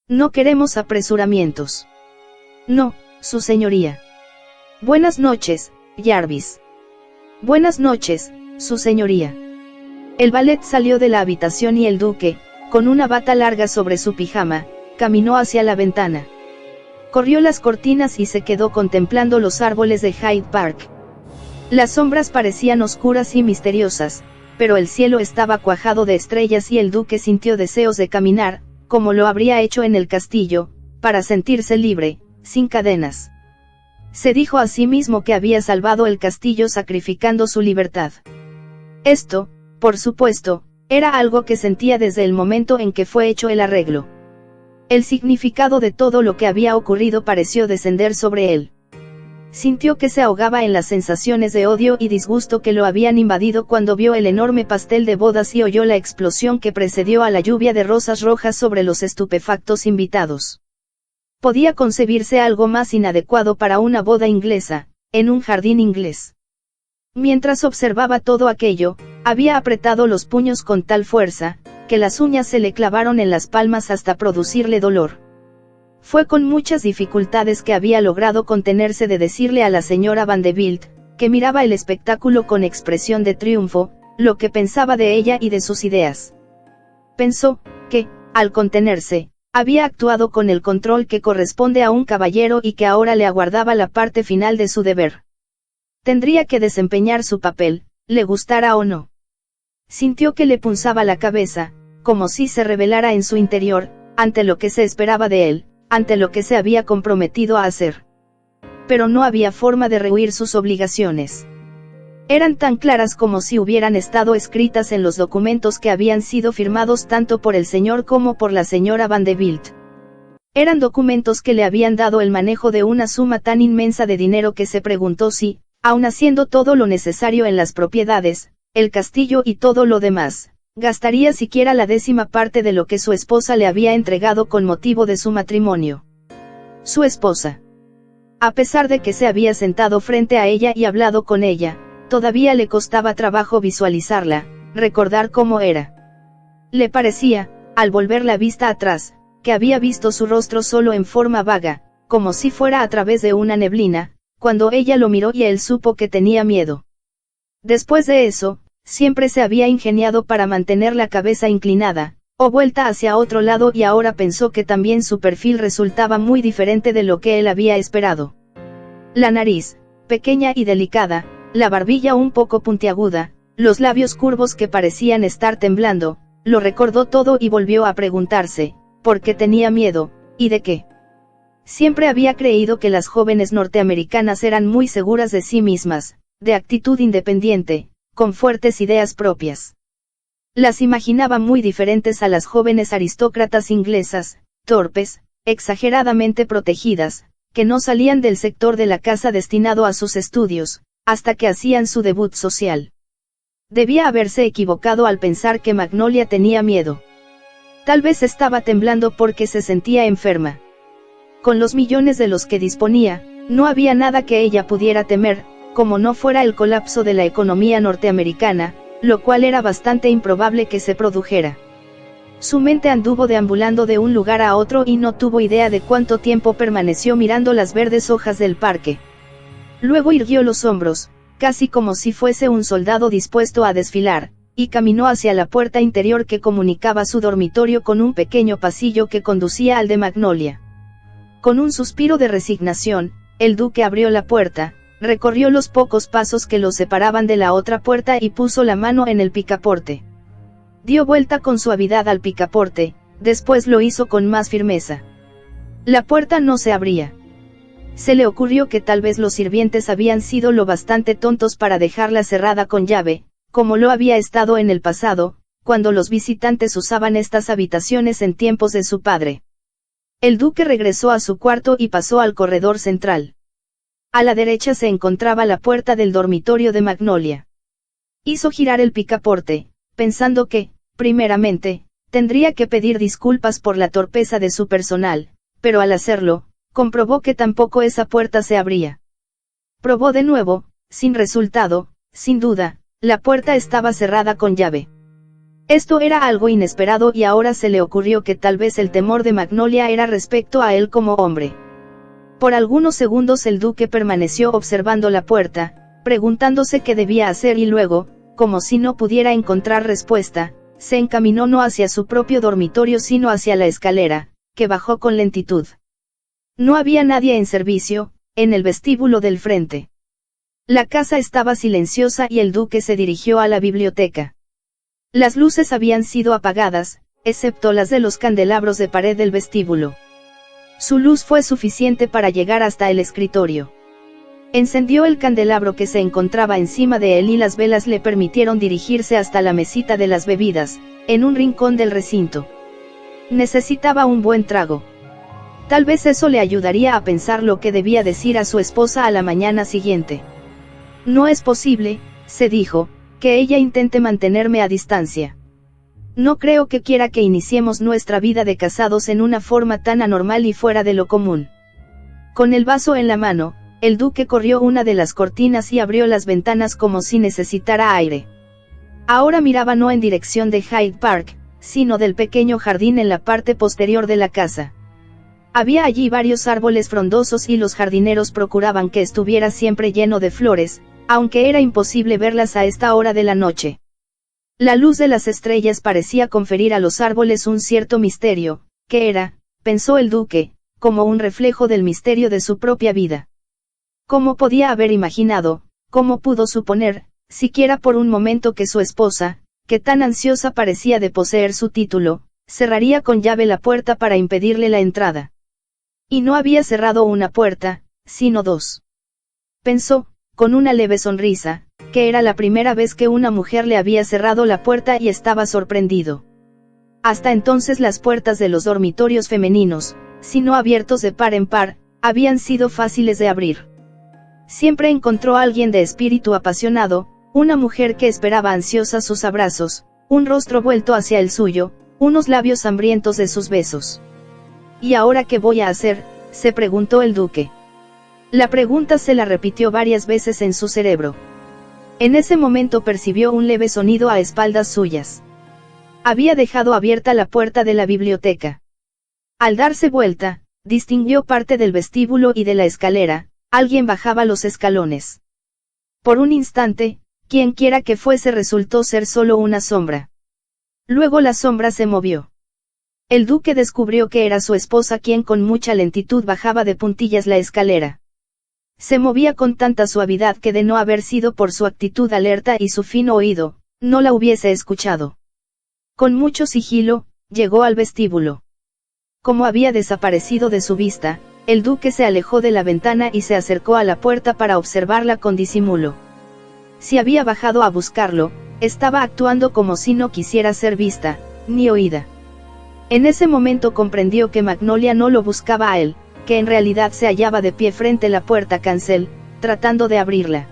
A: «No queremos apresuramientos». «No, su señoría». «Buenas noches, Jarvis». «Buenas noches, su señoría». El valet salió de la habitación y el duque, con una bata larga sobre su pijama, caminó hacia la ventana. Corrió las cortinas y se quedó contemplando los árboles de Hyde Park. Las sombras parecían oscuras y misteriosas, pero el cielo estaba cuajado de estrellas y el duque sintió deseos de caminar, como lo habría hecho en el castillo, para sentirse libre, sin cadenas. Se dijo a sí mismo que había salvado el castillo sacrificando su libertad. Esto, por supuesto, era algo que sentía desde el momento en que fue hecho el arreglo. El significado de todo lo que había ocurrido pareció descender sobre él. Sintió que se ahogaba en las sensaciones de odio y disgusto que lo habían invadido cuando vio el enorme pastel de bodas y oyó la explosión que precedió a la lluvia de rosas rojas sobre los estupefactos invitados. Podía concebirse algo más inadecuado para una boda inglesa, en un jardín inglés. Mientras observaba todo aquello, había apretado los puños con tal fuerza, que las uñas se le clavaron en las palmas hasta producirle dolor. Fue con muchas dificultades que había logrado contenerse de decirle a la señora Vanderbilt, que miraba el espectáculo con expresión de triunfo, lo que pensaba de ella y de sus ideas. Pensó, que, al contenerse, había actuado con el control que corresponde a un caballero y que ahora le aguardaba la parte final de su deber. Tendría que desempeñar su papel, le gustara o no. Sintió que le punzaba la cabeza, como si se rebelara en su interior, ante lo que se esperaba de él, ante lo que se había comprometido a hacer. Pero no había forma de rehuir sus obligaciones. Eran tan claras como si hubieran estado escritas en los documentos que habían sido firmados tanto por el señor como por la señora Vanderbilt. Eran documentos que le habían dado el manejo de una suma tan inmensa de dinero que se preguntó si, aun haciendo todo lo necesario en las propiedades, el castillo y todo lo demás, gastaría siquiera la 10ª parte de lo que su esposa le había entregado con motivo de su matrimonio. Su esposa. A pesar de que se había sentado frente a ella y hablado con ella, todavía le costaba trabajo visualizarla, recordar cómo era. Le parecía, al volver la vista atrás, que había visto su rostro solo en forma vaga, como si fuera a través de una neblina, cuando ella lo miró y él supo que tenía miedo. Después de eso, siempre se había ingeniado para mantener la cabeza inclinada, o vuelta hacia otro lado y ahora pensó que también su perfil resultaba muy diferente de lo que él había esperado. La nariz, pequeña y delicada, la barbilla un poco puntiaguda, los labios curvos que parecían estar temblando, lo recordó todo y volvió a preguntarse, ¿por qué tenía miedo, y de qué? Siempre había creído que las jóvenes norteamericanas eran muy seguras de sí mismas, de actitud independiente, con fuertes ideas propias. Las imaginaba muy diferentes a las jóvenes aristócratas inglesas, torpes, exageradamente protegidas, que no salían del sector de la casa destinado a sus estudios, hasta que hacían su debut social. Debía haberse equivocado al pensar que Magnolia tenía miedo. Tal vez estaba temblando porque se sentía enferma. Con los millones de los que disponía, no había nada que ella pudiera temer, como no fuera el colapso de la economía norteamericana, lo cual era bastante improbable que se produjera. Su mente anduvo deambulando de un lugar a otro y no tuvo idea de cuánto tiempo permaneció mirando las verdes hojas del parque. Luego irguió los hombros, casi como si fuese un soldado dispuesto a desfilar, y caminó hacia la puerta interior que comunicaba su dormitorio con un pequeño pasillo que conducía al de Magnolia. Con un suspiro de resignación, el duque abrió la puerta, recorrió los pocos pasos que lo separaban de la otra puerta y puso la mano en el picaporte. Dio vuelta con suavidad al picaporte, después lo hizo con más firmeza. La puerta no se abría. Se le ocurrió que tal vez los sirvientes habían sido lo bastante tontos para dejarla cerrada con llave, como lo había estado en el pasado, cuando los visitantes usaban estas habitaciones en tiempos de su padre. El duque regresó a su cuarto y pasó al corredor central. A la derecha se encontraba la puerta del dormitorio de Magnolia. Hizo girar el picaporte, pensando que, primeramente, tendría que pedir disculpas por la torpeza de su personal, pero al hacerlo, comprobó que tampoco esa puerta se abría. Probó de nuevo, sin resultado, sin duda, la puerta estaba cerrada con llave. Esto era algo inesperado y ahora se le ocurrió que tal vez el temor de Magnolia era respecto a él como hombre. Por algunos segundos el duque permaneció observando la puerta, preguntándose qué debía hacer y luego, como si no pudiera encontrar respuesta, se encaminó no hacia su propio dormitorio sino hacia la escalera, que bajó con lentitud. No había nadie en servicio, en el vestíbulo del frente. La casa estaba silenciosa y el duque se dirigió a la biblioteca. Las luces habían sido apagadas, excepto las de los candelabros de pared del vestíbulo. Su luz fue suficiente para llegar hasta el escritorio. Encendió el candelabro que se encontraba encima de él y las velas le permitieron dirigirse hasta la mesita de las bebidas, en un rincón del recinto. Necesitaba un buen trago. Tal vez eso le ayudaría a pensar lo que debía decir a su esposa a la mañana siguiente. No es posible, se dijo, que ella intente mantenerme a distancia. No creo que quiera que iniciemos nuestra vida de casados en una forma tan anormal y fuera de lo común. Con el vaso en la mano, el duque corrió una de las cortinas y abrió las ventanas como si necesitara aire. Ahora miraba no en dirección de Hyde Park, sino del pequeño jardín en la parte posterior de la casa. Había allí varios árboles frondosos y los jardineros procuraban que estuviera siempre lleno de flores, aunque era imposible verlas a esta hora de la noche. La luz de las estrellas parecía conferir a los árboles un cierto misterio, que era, pensó el duque, como un reflejo del misterio de su propia vida. ¿Cómo podía haber imaginado, cómo pudo suponer, siquiera por un momento que su esposa, que tan ansiosa parecía de poseer su título, cerraría con llave la puerta para impedirle la entrada? Y no había cerrado una puerta, sino dos. Pensó, con una leve sonrisa, que era la primera vez que una mujer le había cerrado la puerta y estaba sorprendido. Hasta entonces las puertas de los dormitorios femeninos, si no abiertos de par en par, habían sido fáciles de abrir. Siempre encontró a alguien de espíritu apasionado, una mujer que esperaba ansiosa sus abrazos, un rostro vuelto hacia el suyo, unos labios hambrientos de sus besos. ¿Y ahora qué voy a hacer?, se preguntó el duque. La pregunta se la repitió varias veces en su cerebro. En ese momento percibió un leve sonido a espaldas suyas. Había dejado abierta la puerta de la biblioteca. Al darse vuelta, distinguió parte del vestíbulo y de la escalera, alguien bajaba los escalones. Por un instante, quienquiera que fuese resultó ser solo una sombra. Luego la sombra se movió. El duque descubrió que era su esposa quien con mucha lentitud bajaba de puntillas la escalera. Se movía con tanta suavidad que de no haber sido por su actitud alerta y su fino oído, no la hubiese escuchado. Con mucho sigilo, llegó al vestíbulo. Como había desaparecido de su vista, el duque se alejó de la ventana y se acercó a la puerta para observarla con disimulo. Si había bajado a buscarlo, estaba actuando como si no quisiera ser vista, ni oída. En ese momento comprendió que Magnolia no lo buscaba a él, que en realidad se hallaba de pie frente a la puerta cancel, tratando de abrirla.